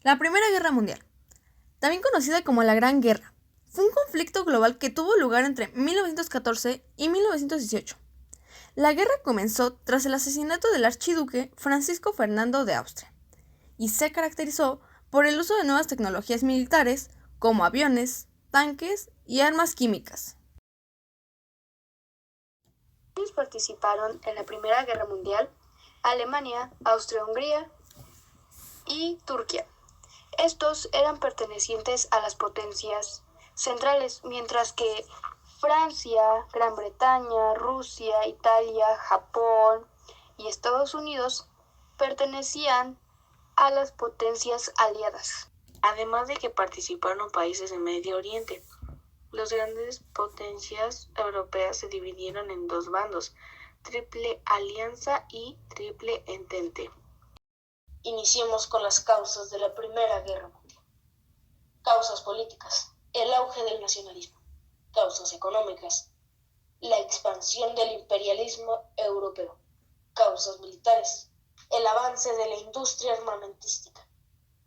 La Primera Guerra Mundial, también conocida como la Gran Guerra, fue un conflicto global que tuvo lugar entre 1914 y 1918. La guerra comenzó tras el asesinato del archiduque Francisco Fernando de Austria y se caracterizó por el uso de nuevas tecnologías militares como aviones, tanques y armas químicas. ¿Quiénes participaron en la Primera Guerra Mundial? Alemania, Austria-Hungría y Turquía. Estos eran pertenecientes a las potencias centrales, mientras que Francia, Gran Bretaña, Rusia, Italia, Japón y Estados Unidos pertenecían a las potencias aliadas. Además de que participaron países de Medio Oriente. Las grandes potencias europeas se dividieron en dos bandos, Triple Alianza y Triple Entente. Iniciemos con las causas de la Primera Guerra Mundial. Causas políticas: el auge del nacionalismo. Causas económicas: la expansión del imperialismo europeo. Causas militares: el avance de la industria armamentística.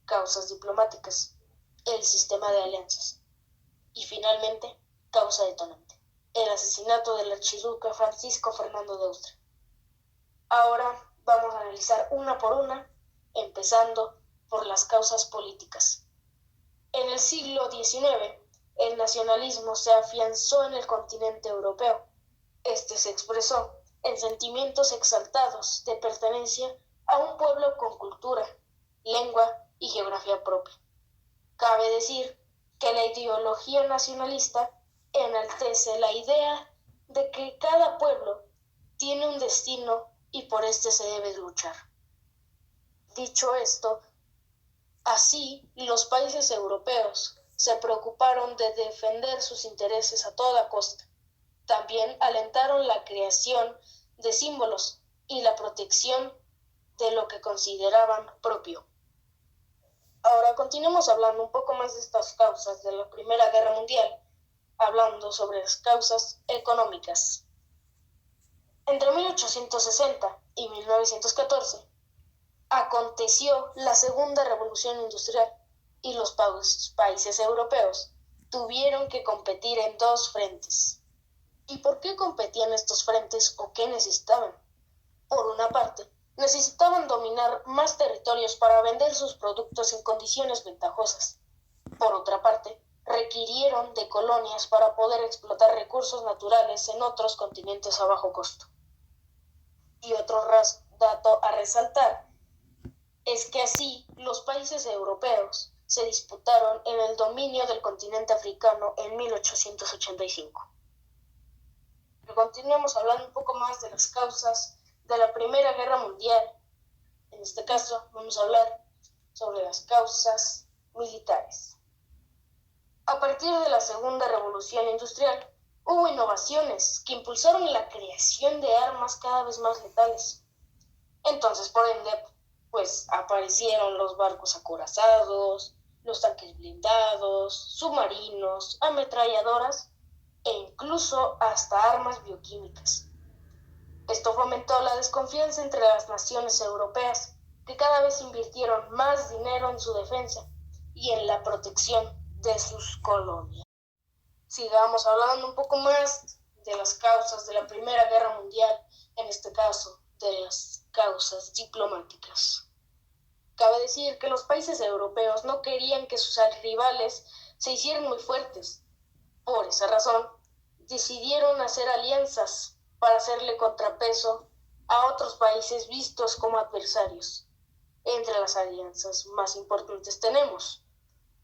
Causas diplomáticas: el sistema de alianzas. Y finalmente, causa detonante: el asesinato del archiduque Francisco Fernando de Austria. Ahora vamos a analizar una por una, empezando por las causas políticas. En el siglo XIX, el nacionalismo se afianzó en el continente europeo. Este se expresó en sentimientos exaltados de pertenencia a un pueblo con cultura, lengua y geografía propia. Cabe decir que la ideología nacionalista enaltece la idea de que cada pueblo tiene un destino y por este se debe luchar. Dicho esto, así los países europeos se preocuparon de defender sus intereses a toda costa. También alentaron la creación de símbolos y la protección de lo que consideraban propio. Ahora continuemos hablando un poco más de estas causas de la Primera Guerra Mundial, hablando sobre las causas económicas. Entre 1860 y 1914 aconteció la Segunda Revolución Industrial y los países europeos tuvieron que competir en dos frentes. ¿Y por qué competían estos frentes o qué necesitaban? Por una parte, necesitaban dominar más territorios para vender sus productos en condiciones ventajosas. Por otra parte, requirieron de colonias para poder explotar recursos naturales en otros continentes a bajo costo. Y otro dato a resaltar es que así los países europeos se disputaron en el dominio del continente africano en 1885. Continuemos hablando un poco más de las causas de la Primera Guerra Mundial. En este caso vamos a hablar sobre las causas militares. A partir de la Segunda Revolución Industrial, hubo innovaciones que impulsaron la creación de armas cada vez más letales. Entonces, por ende, aparecieron los barcos acorazados, los tanques blindados, submarinos, ametralladoras e incluso hasta armas bioquímicas. Esto fomentó la desconfianza entre las naciones europeas, que cada vez invirtieron más dinero en su defensa y en la protección de sus colonias. Sigamos hablando un poco más de las causas de la Primera Guerra Mundial, en este caso de las causas diplomáticas. Cabe decir que los países europeos no querían que sus rivales se hicieran muy fuertes. Por esa razón, decidieron hacer alianzas para hacerle contrapeso a otros países vistos como adversarios. Entre las alianzas más importantes tenemos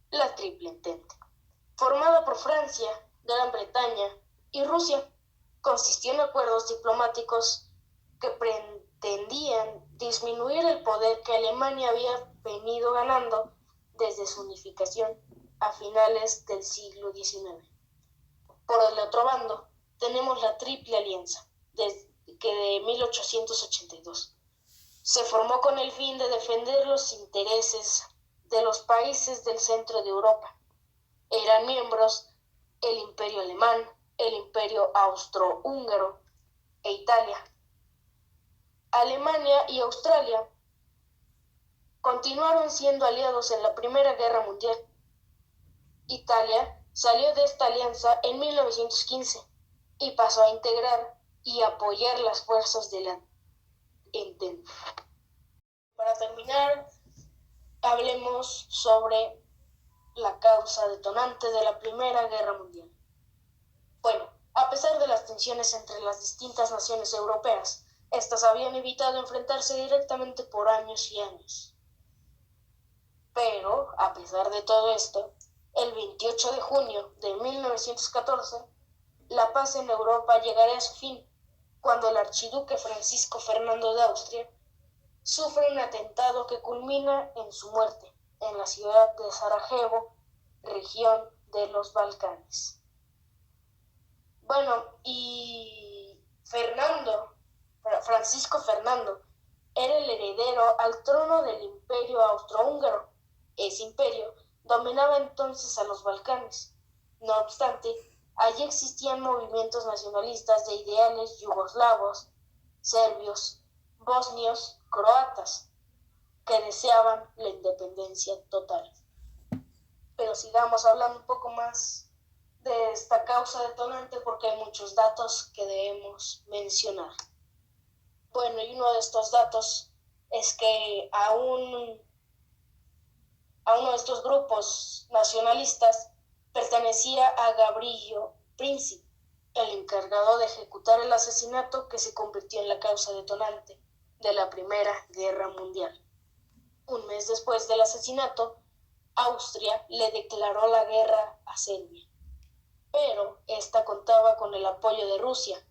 la Triple Entente, formada por Francia, Gran Bretaña y Rusia. Consistió en acuerdos diplomáticos que pretendían disminuir el poder que Alemania había venido ganando desde su unificación a finales del siglo XIX. Por el otro bando, tenemos la Triple Alianza, que de 1882 se formó con el fin de defender los intereses de los países del centro de Europa. Eran miembros el Imperio Alemán, el Imperio Austrohúngaro e Italia. Alemania y Australia continuaron siendo aliados en la Primera Guerra Mundial. Italia salió de esta alianza en 1915 y pasó a integrar y apoyar las fuerzas de la Entente. Para terminar, hablemos sobre la causa detonante de la Primera Guerra Mundial. Bueno, a pesar de las tensiones entre las distintas naciones europeas, estas habían evitado enfrentarse directamente por años y años. Pero, a pesar de todo esto, el 28 de junio de 1914, la paz en Europa llegaría a su fin, cuando el archiduque Francisco Fernando de Austria sufre un atentado que culmina en su muerte en la ciudad de Sarajevo, región de los Balcanes. Bueno, y Francisco Fernando, era el heredero al trono del Imperio Austrohúngaro. Ese imperio dominaba entonces a los Balcanes. No obstante, allí existían movimientos nacionalistas de ideales yugoslavos, serbios, bosnios, croatas, que deseaban la independencia total. Pero sigamos hablando un poco más de esta causa detonante porque hay muchos datos que debemos mencionar. Bueno, y uno de estos datos es que a uno de estos grupos nacionalistas pertenecía a Gavrilo Princip, el encargado de ejecutar el asesinato que se convirtió en la causa detonante de la Primera Guerra Mundial. Un mes después del asesinato, Austria le declaró la guerra a Serbia, pero esta contaba con el apoyo de Rusia.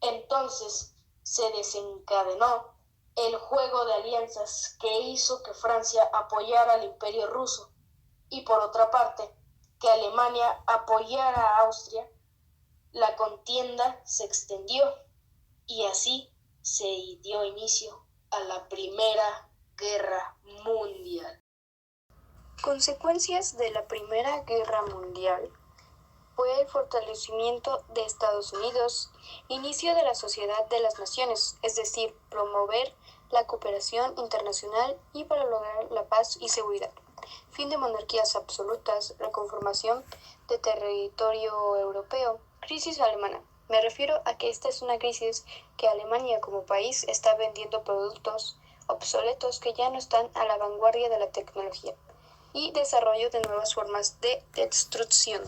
Entonces se desencadenó el juego de alianzas que hizo que Francia apoyara al Imperio ruso y por otra parte que Alemania apoyara a Austria. La contienda se extendió y así se dio inicio a la Primera Guerra Mundial. Consecuencias de la Primera Guerra Mundial fue el fortalecimiento de Estados Unidos, inicio de la Sociedad de las Naciones, es decir, promover la cooperación internacional y para lograr la paz y seguridad, fin de monarquías absolutas, la conformación de territorio europeo, crisis alemana. Me refiero a que esta es una crisis que Alemania como país está vendiendo productos obsoletos que ya no están a la vanguardia de la tecnología y desarrollo de nuevas formas de destrucción.